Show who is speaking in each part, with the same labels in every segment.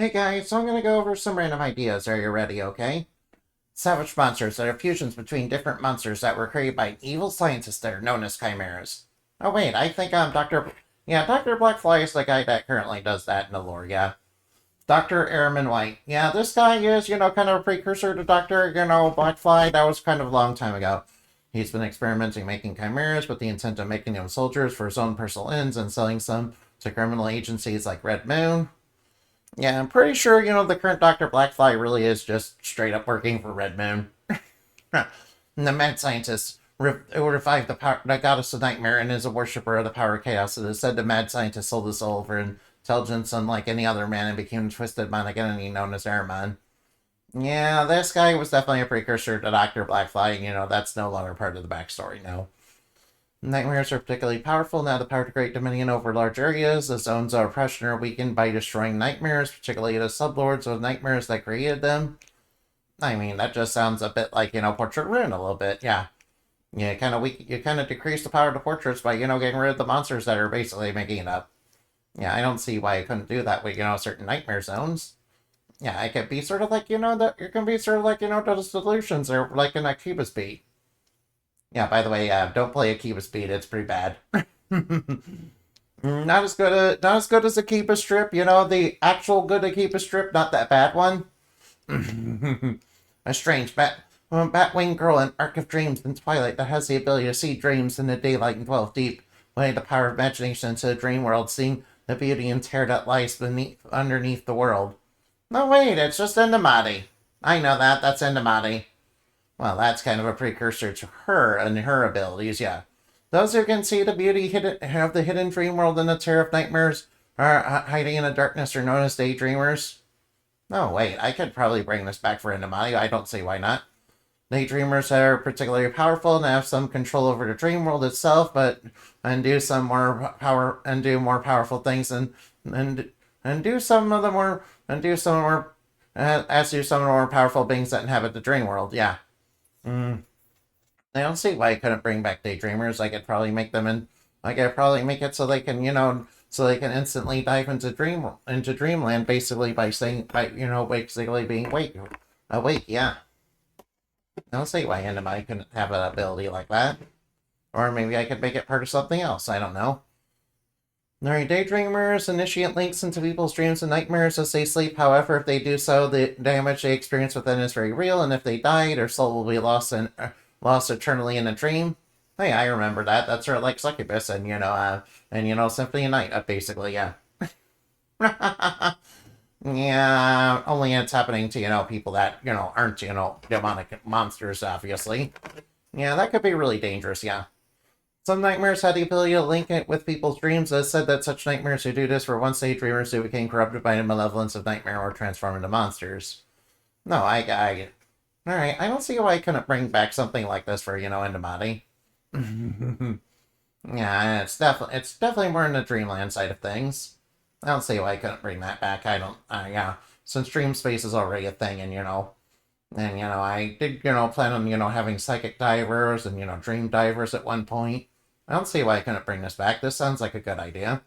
Speaker 1: Hey guys, so I'm gonna go over some random ideas. Are you ready, okay? Savage monsters that are fusions between different monsters that were created by evil scientists that are known as chimeras. Oh wait, I think Dr. Yeah, Dr. Blackfly is the guy that currently does that in the lore, yeah. Dr. Airman White. Yeah, this guy is, kind of a precursor to Dr. Blackfly. That was kind of a long time ago. He's been experimenting making chimeras with the intent of making them soldiers for his own personal ends and selling some to criminal agencies like Red Moon. Yeah, I'm pretty sure, the current Dr. Blackfly really is just straight up working for Red Moon. And the mad scientist who revived the goddess of nightmare and is a worshiper of the power of chaos. It is said the mad scientist sold his soul for intelligence unlike any other man and became a twisted demonic entity known as Ahriman. Yeah, this guy was definitely a precursor to Dr. Blackfly. That's no longer part of the backstory now. Nightmares are particularly powerful now the power to create dominion over large areas. The zones of oppression are weakened by destroying nightmares, particularly the sublords of nightmares that created them. I mean, that just sounds a bit like, Portrait Ruin a little bit, yeah. You kind of decrease the power of the portraits by, getting rid of the monsters that are basically making it up. Yeah, I don't see why I couldn't do that with, certain nightmare zones. Yeah, it could be sort of like, it can be sort of like, the solutions or like in a Cubus beat. Yeah, by the way, don't play a Cubus beat, it's pretty bad. Not as good as a Akiba strip, the actual good Akiba strip, not that bad one. A strange Batwing girl in Arc of Dreams in Twilight that has the ability to see dreams in the daylight and dwell deep, letting the power of imagination into the dream world, seeing the beauty and terror that lies underneath the world. No, wait, it's just Indumati. I know that, that's Indumati. Well, that's kind of a precursor to her and her abilities, yeah. Those who can see the beauty of the hidden dream world and the terror of nightmares are hiding in the darkness are known as daydreamers. Oh, wait, I could probably bring this back for Indumati. I don't see why not. Daydreamers are particularly powerful and have some control over the dream world itself, and do more powerful things and do some of the more and do some more as do some of the more powerful beings that inhabit the dream world. Yeah. I don't see why I couldn't bring back daydreamers. I could probably make it so they can, so they can instantly dive into dreamland, basically basically being awake. Yeah, I don't see why anybody couldn't have an ability like that. Or maybe I could make it part of something else. I don't know. Alright, daydreamers initiate links into people's dreams and nightmares as they sleep. However, if they do so, the damage they experience within is very real, and if they die, their soul will be lost eternally in a dream. Hey, I remember that. That's sort of like Succubus and Symphony of Night, basically, yeah. Yeah, only it's happening to, people that, aren't, demonic monsters, obviously. Yeah, that could be really dangerous, yeah. Some nightmares had the ability to link it with people's dreams. It is said that such nightmares who do this were once daydreamers who became corrupted by the malevolence of nightmare or transformed into monsters. No, Alright, I don't see why I couldn't bring back something like this for, Indumati. Yeah, it's definitely more in the dreamland side of things. I don't see why I couldn't bring that back. Yeah. Since dream space is already a thing, I did, plan on, having psychic divers and, dream divers at one point. I don't see why I couldn't bring this back. This sounds like a good idea.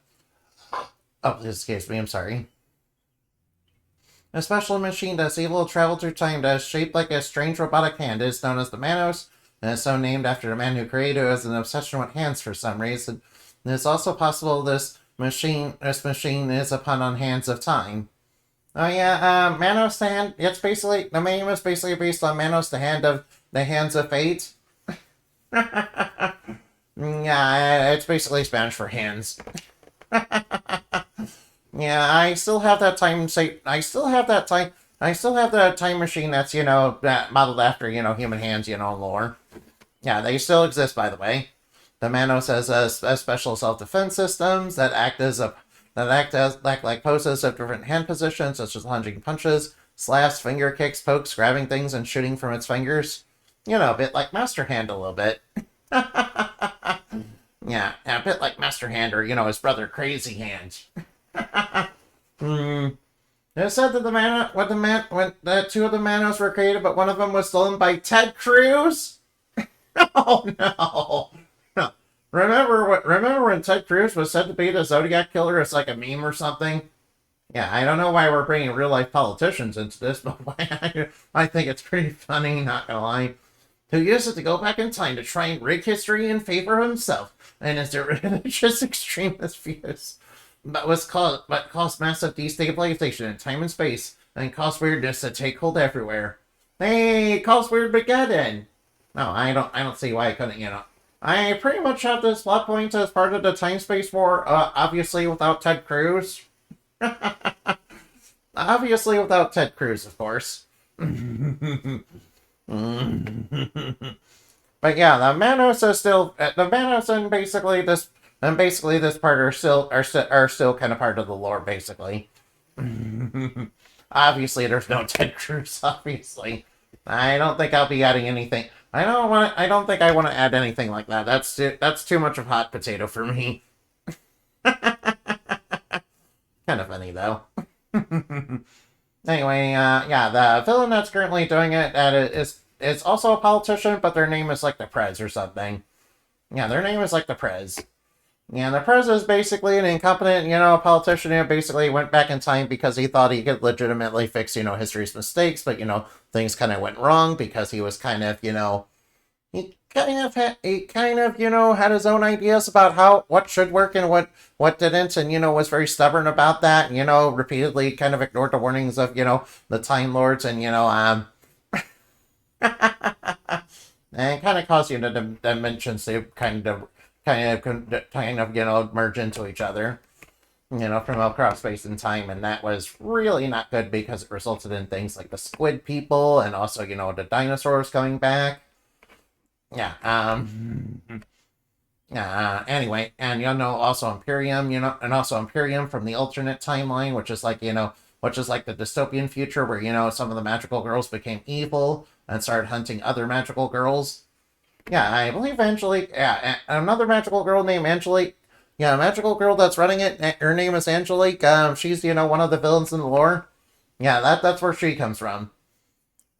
Speaker 1: Oh, excuse me, I'm sorry. A special machine that's able to travel through time that is shaped like a strange robotic hand is known as the Manos, and is so named after the man who created it, who has an obsession with hands for some reason. It is also possible this machine is upon on hands of time. Oh yeah, Manos the hand. It's basically the name is basically based on Manos the hands of fate. Yeah, it's basically Spanish for hands. Yeah, I still have that time. I still have that time. I still have the time machine that's that modeled after human hands lore. Yeah, they still exist, by the way. The Manos has a special self-defense systems that act like poses of different hand positions, such as lunging punches, slaps, finger kicks, pokes, grabbing things, and shooting from its fingers. A bit like Master Hand a little bit. Yeah, a bit like Master Hand or, his brother Crazy Hand. It said that when the two of the Manos were created, but one of them was stolen by Ted Cruz? Oh no! No. Remember when Ted Cruz was said to be the Zodiac Killer as like a meme or something? Yeah, I don't know why we're bringing real life politicians into this, but I think it's pretty funny, not gonna lie. Who uses it to go back in time to try and rig history in favor of himself and his religious extremist views. But caused massive destabilization in time and space and caused weirdness to take hold everywhere. Hey, it caused Weird-Mageddon! No, I don't see why I couldn't. I pretty much have this plot point as part of the time space war, obviously without Ted Cruz. Obviously without Ted Cruz, of course. But yeah, the Manos are still the Manos and basically this part are still kind of part of the lore, basically. Obviously, there's no Ted Cruz. Obviously, I don't think I'll be adding anything. I don't think I want to add anything like that. That's too much of hot potato for me. Kind of funny though. Anyway, yeah, the villain that's currently doing it is also a politician, but their name is like the Prez or something. Yeah, their name is like the Prez. Yeah, the Prez is basically an incompetent, politician who basically went back in time because he thought he could legitimately fix, history's mistakes, but, things kind of went wrong because he was kind of, had his own ideas about what should work and what didn't, and was very stubborn about that. Repeatedly kind of ignored the warnings of the Time Lords, and and kind of caused the dimensions to merge into each other. From across space and time, and that was really not good because it resulted in things like the squid people and also, the dinosaurs coming back. Yeah, anyway, and also Imperium, and also Imperium from the alternate timeline, which is like, which is like the dystopian future where, some of the magical girls became evil and started hunting other magical girls. Yeah, I believe Angelique, yeah, another magical girl named Angelique. Yeah, a magical girl that's running it, her name is Angelique. She's, one of the villains in the lore. Yeah, that's where she comes from.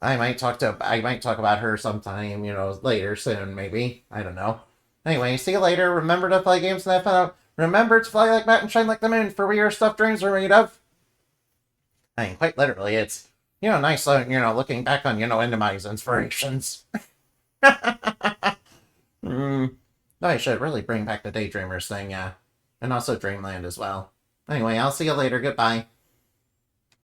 Speaker 1: I might talk about her sometime, later, soon, maybe. I don't know. Anyway, see you later. Remember to play games and have fun. Remember to fly like bat and shine like the moon, for we are stuff dreams are made of. I mean, quite literally, it's, nice, looking back on, Indumati's inspirations. I should really bring back the Daydreamers thing, yeah. And also Dreamland as well. Anyway, I'll see you later. Goodbye.